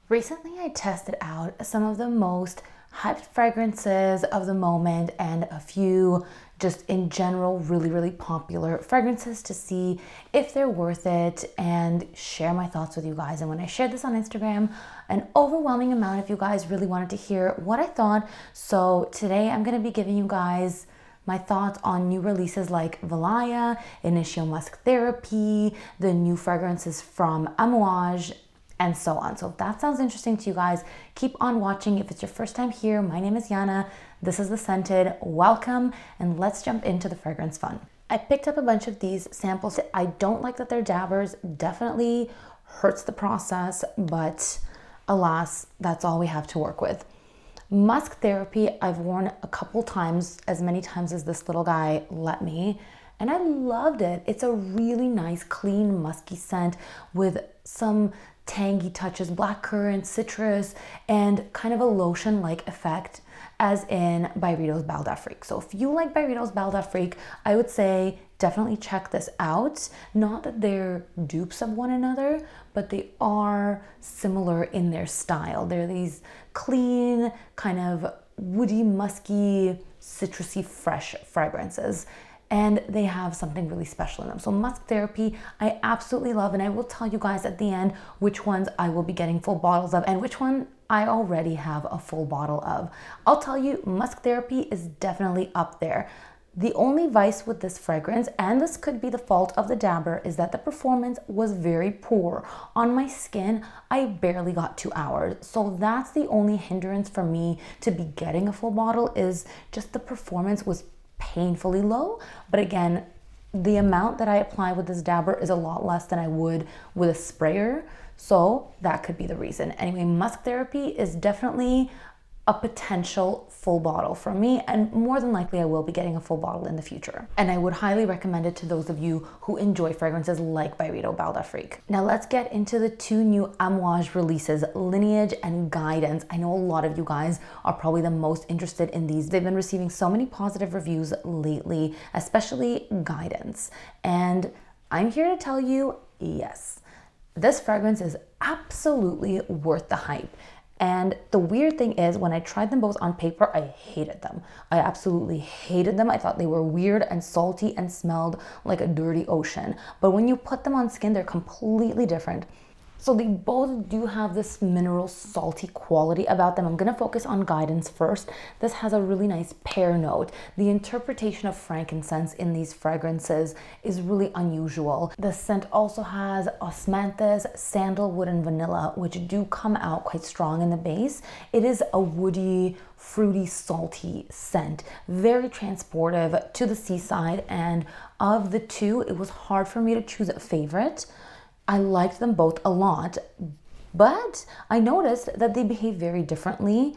Recently, I tested out some of the most hyped fragrances of the moment and a few just in general really popular fragrances to see if they're worth it and share my thoughts with you guys. And when I shared this on Instagram, an overwhelming amount of you guys really wanted to hear what I thought. So today I'm going to be giving you guys my thoughts on new releases like Valaya, Initio Musk Therapy, the new fragrances from Amouage, and so on. So if that sounds interesting to you guys, keep on watching. If it's your first time here, my name is Yana. This is The Scented. Welcome, and let's jump into the fragrance fun. I picked up a bunch of these samples. I don't like that they're dabbers. Definitely hurts the process, but alas, that's all we have to work with. Musk Therapy, I've worn a couple times, as many times as this little guy let me, and I loved it. It's a really nice, clean, musky scent with some tangy touches, blackcurrant, citrus, and kind of a lotion-like effect, as in Byredo's Bal d'Afrique. So if you like Byredo's Bal d'Afrique, I would say definitely check this out. Not that they're dupes of one another, but they are similar in their style. They're these clean, kind of woody, musky, citrusy, fresh fragrances. And they have something really special in them. So Musk Therapy, I absolutely love, and I will tell you guys at the end which ones I will be getting full bottles of and which one I already have a full bottle of. I'll tell you, Musk Therapy is definitely up there. The only vice with this fragrance, and this could be the fault of the dabber, is that the performance was very poor. On my skin, I barely got 2 hours. So that's the only hindrance for me to be getting a full bottle, is just the performance was painfully low. But again, the amount that I apply with this dabber is a lot less than I would with a sprayer, so that could be the reason. Anyway, Musk Therapy is definitely a potential full bottle for me, and more than likely I will be getting a full bottle in the future. And I would highly recommend it to those of you who enjoy fragrances like Byredo Bal d'Afrique. Now let's get into the two new Amouage releases, Lineage and Guidance. I know a lot of you guys are probably the most interested in these. They've been receiving so many positive reviews lately, especially Guidance. And I'm here to tell you, yes, this fragrance is absolutely worth the hype. And the weird thing is, when I tried them both on paper, I hated them. I absolutely hated them. I thought they were weird and salty and smelled like a dirty ocean. But when you put them on skin, they're completely different. So they both do have this mineral salty quality about them. I'm gonna focus on Guidance first. This has a really nice pear note. The interpretation of frankincense in these fragrances is really unusual. The scent also has osmanthus, sandalwood, and vanilla, which do come out quite strong in the base. It is a woody, fruity, salty scent, very transportive to the seaside. And of the two, it was hard for me to choose a favorite. I liked them both a lot, but I noticed that they behave very differently,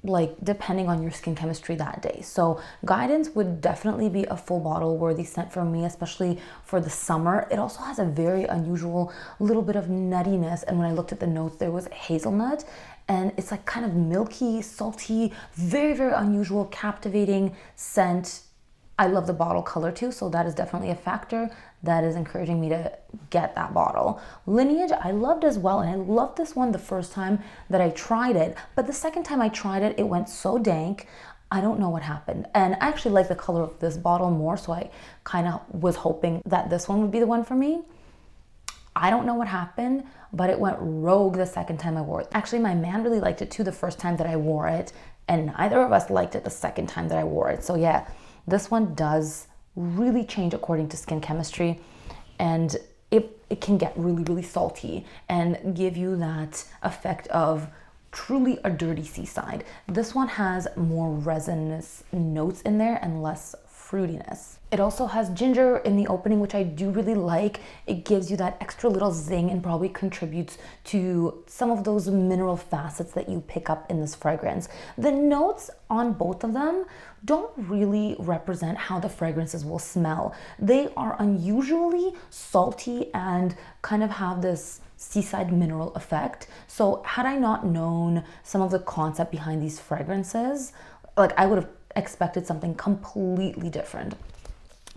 like depending on your skin chemistry that day. So Guidance would definitely be a full bottle worthy scent for me, especially for the summer. It also has a very unusual little bit of nuttiness, and when I looked at the notes, there was hazelnut, and it's like kind of milky, salty, very unusual, captivating scent. I love the bottle color too, so that is definitely a factor that is encouraging me to get that bottle. Lineage, I loved as well, and I loved this one the first time that I tried it, but the second time I tried it, it went so dank. I don't know what happened. And I actually like the color of this bottle more, so I kind of was hoping that this one would be the one for me. I don't know what happened, but it went rogue the second time I wore it. Actually, my man really liked it too the first time that I wore it, and neither of us liked it the second time that I wore it. So yeah, this one does really change according to skin chemistry, and it can get really salty and give you that effect of truly a dirty seaside. This one has more resinous notes in there and less fruitiness. It also has ginger in the opening, which I do really like. It gives you that extra little zing and probably contributes to some of those mineral facets that you pick up in this fragrance. The notes on both of them don't really represent how the fragrances will smell. They are unusually salty and kind of have this seaside mineral effect. So had I not known some of the concept behind these fragrances, like I would have expected something completely different.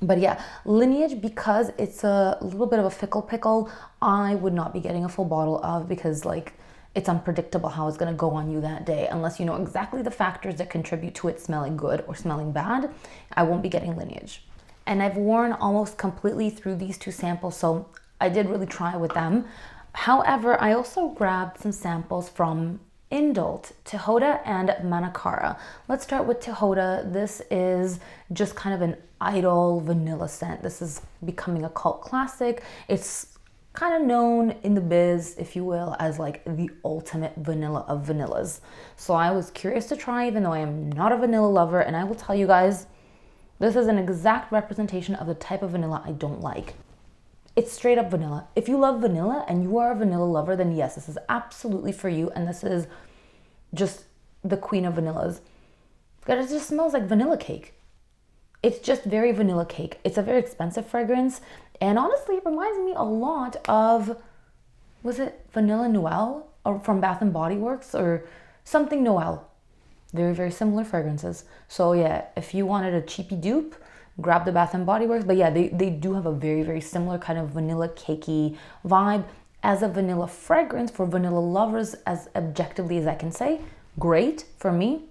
But yeah, Lineage, because it's a little bit of a fickle pickle, I would not be getting a full bottle of, because like it's unpredictable how it's going to go on you that day. Unless you know exactly the factors that contribute to it smelling good or smelling bad, I won't be getting Lineage. And I've worn almost completely through these two samples, so I did really try with them. However, I also grabbed some samples from Indult Tihota and Manakara. Let's start with Tihota. This is just kind of an idol vanilla scent. This is becoming a cult classic. It's kind of known in the biz, if you will, as like the ultimate vanilla of vanillas. So I was curious to try, even though I am not a vanilla lover, and I will tell you guys, this is an exact representation of the type of vanilla I don't like. It's straight up vanilla. If you love vanilla and you are a vanilla lover, then yes, this is absolutely for you, and this is just the queen of vanillas. But it just smells like vanilla cake. It's just very vanilla cake. It's a very expensive fragrance, and honestly, it reminds me a lot of, was it Vanilla Noel or from Bath and Body Works or something Noel? Very, very similar fragrances. So yeah, if you wanted a cheapy dupe, grab the Bath and Body Works. But yeah, they do have a very, very similar kind of vanilla cakey vibe. As a vanilla fragrance for vanilla lovers, as objectively as I can say, great. For me,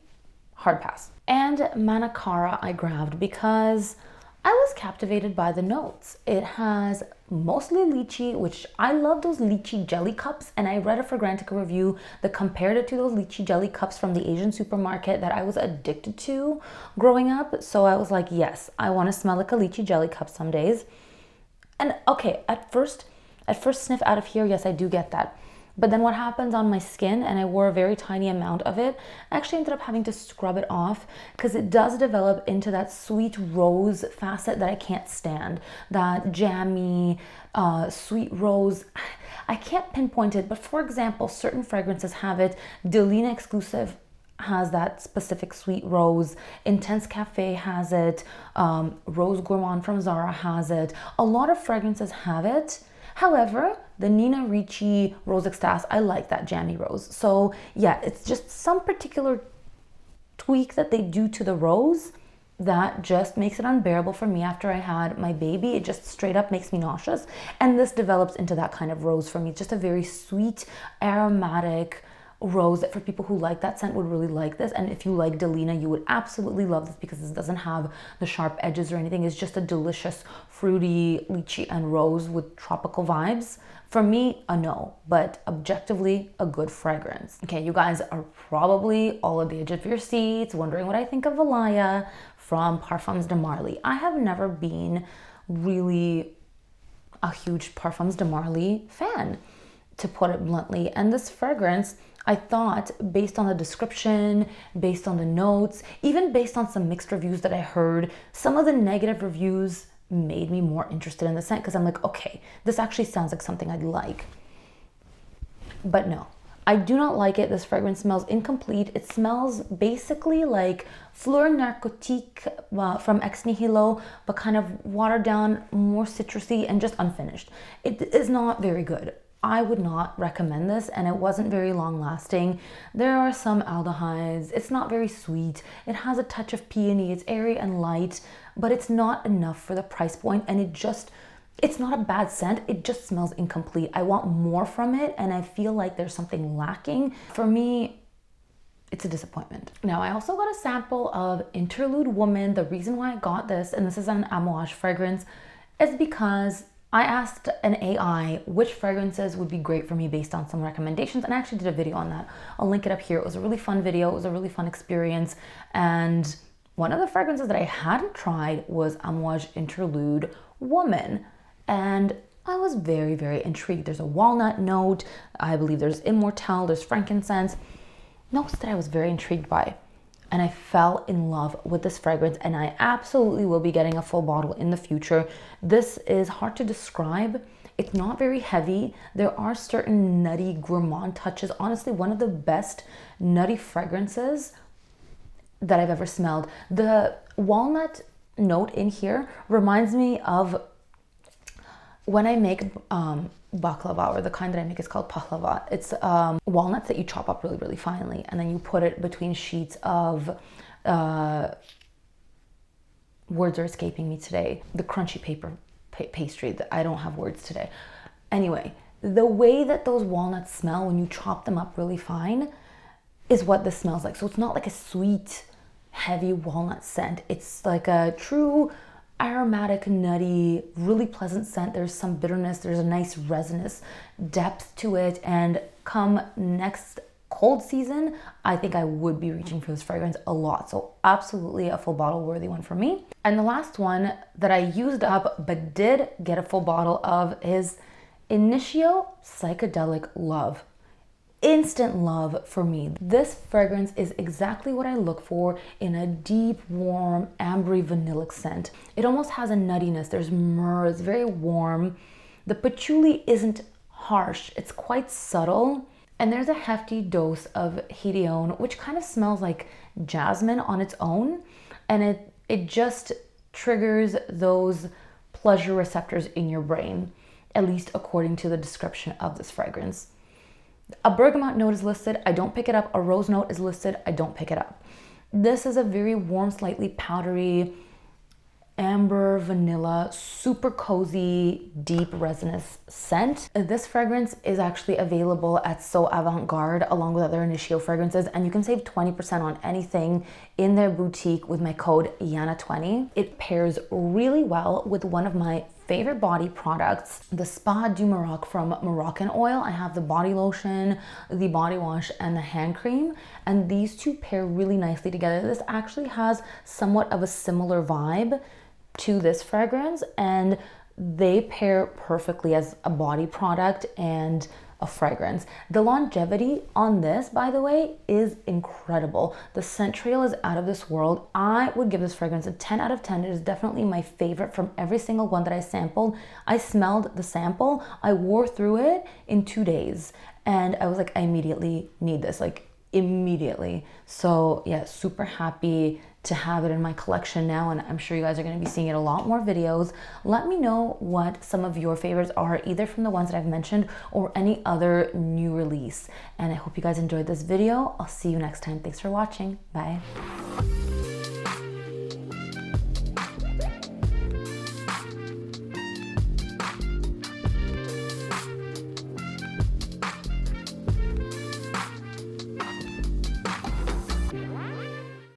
hard pass. And Manakara I grabbed because I was captivated by the notes. It has mostly lychee, which I love those lychee jelly cups, and I read a Fragrantica review that compared it to those lychee jelly cups from the Asian supermarket that I was addicted to growing up. So I was like, yes, I want to smell like a lychee jelly cup some days. And okay, at first sniff out of here, yes, I do get that. But then what happens on my skin, and I wore a very tiny amount of it, I actually ended up having to scrub it off because it does develop into that sweet rose facet that I can't stand. That jammy, sweet rose. I can't pinpoint it, but for example, certain fragrances have it. Delina exclusive has that specific sweet rose. Intense Cafe has it. Rose Gourmand from Zara has it. A lot of fragrances have it. However, the Nina Ricci Rose Extase, I like that jammy rose. So yeah, it's just some particular tweak that they do to the rose that just makes it unbearable for me after I had my baby. It just straight up makes me nauseous. And this develops into that kind of rose for me. Just a very sweet, aromatic rose that for people who like that scent would really like this. And if you like Delina, you would absolutely love this because this doesn't have the sharp edges or anything. It's just a delicious, fruity lychee and rose with tropical vibes. For me, a no, but objectively a good fragrance. Okay, you guys are probably all at the edge of your seats wondering what I think of Valaya from Parfums de Marly. I have never been really a huge Parfums de Marly fan, to put it bluntly. And this fragrance, I thought, based on the description, based on the notes, even based on some mixed reviews that I heard, some of the negative reviews made me more interested in the scent because I'm like, okay, this actually sounds like something I'd like. But no, I do not like it. This fragrance smells incomplete. It smells basically like Fleur Narcotique from Ex Nihilo, but kind of watered down, more citrusy, and just unfinished. It is not very good. I would not recommend this, and it wasn't very long lasting. There are some aldehydes. It's not very sweet. It has a touch of peony. It's airy and light, but it's not enough for the price point, and it's not a bad scent. It just smells incomplete. I want more from it, and I feel like there's something lacking. For me, it's a disappointment. Now, I also got a sample of Interlude Woman. The reason why I got this, and this is an Amouage fragrance, is because I asked an AI which fragrances would be great for me based on some recommendations, and I actually did a video on that. I'll link it up here. It was a really fun video. It was a really fun experience. And one of the fragrances that I hadn't tried was Amouage Interlude Woman. And I was very, very intrigued. There's a walnut note. I believe there's immortelle, there's frankincense. Notes that I was very intrigued by. And I fell in love with this fragrance, and I absolutely will be getting a full bottle in the future. This is hard to describe. It's not very heavy. There are certain nutty gourmand touches. Honestly, one of the best nutty fragrances that I've ever smelled. The walnut note in here reminds me of when I make baklava, or the kind that I make is called pahlava. It's walnuts that you chop up really, really finely, and then you put it between sheets of, words are escaping me today, the crunchy paper pastry. That I don't have words today. Anyway, the way that those walnuts smell when you chop them up really fine is what this smells like. So it's not like a sweet, heavy walnut scent. It's like a true aromatic, nutty, really pleasant scent. There's some bitterness, there's a nice resinous depth to it, and come next cold season, I think I would be reaching for this fragrance a lot. So absolutely a full bottle worthy one for me. And the last one that I used up but did get a full bottle of is Initio Psychedelic Love. Instant love for me. This fragrance is exactly what I look for in a deep, warm, ambery vanillic scent. It almost has a nuttiness. There's myrrh, it's very warm. The patchouli isn't harsh, it's quite subtle. And there's a hefty dose of hedione, which kind of smells like jasmine on its own. And it just triggers those pleasure receptors in your brain, at least according to the description of this fragrance. A bergamot note is listed, I don't pick it up. A rose note is listed, I don't pick it up. This is a very warm, slightly powdery, amber vanilla, super cozy, deep resinous scent. This fragrance is actually available at So Avant-Garde along with other Initio fragrances, and you can save 20% on anything in their boutique with my code YANA20. It pairs really well with one of my favorite body products, the Spa du Maroc from Moroccan Oil. I have the body lotion, the body wash, and the hand cream, and these two pair really nicely together. This actually has somewhat of a similar vibe to this fragrance, and they pair perfectly as a body product and a fragrance. The longevity on this, by the way, is incredible. The scent trail is out of this world. I would give this fragrance a 10 out of 10. It is definitely my favorite from every single one that I sampled. I smelled the sample, I wore through it in 2 days, and I was like, I immediately need this, like immediately. So yeah, super happy to have it in my collection now, and I'm sure you guys are going to be seeing it a lot more videos. Let me know what some of your favorites are, either from the ones that I've mentioned or any other new release. And I hope you guys enjoyed this video. I'll see you next time. Thanks for watching. Bye.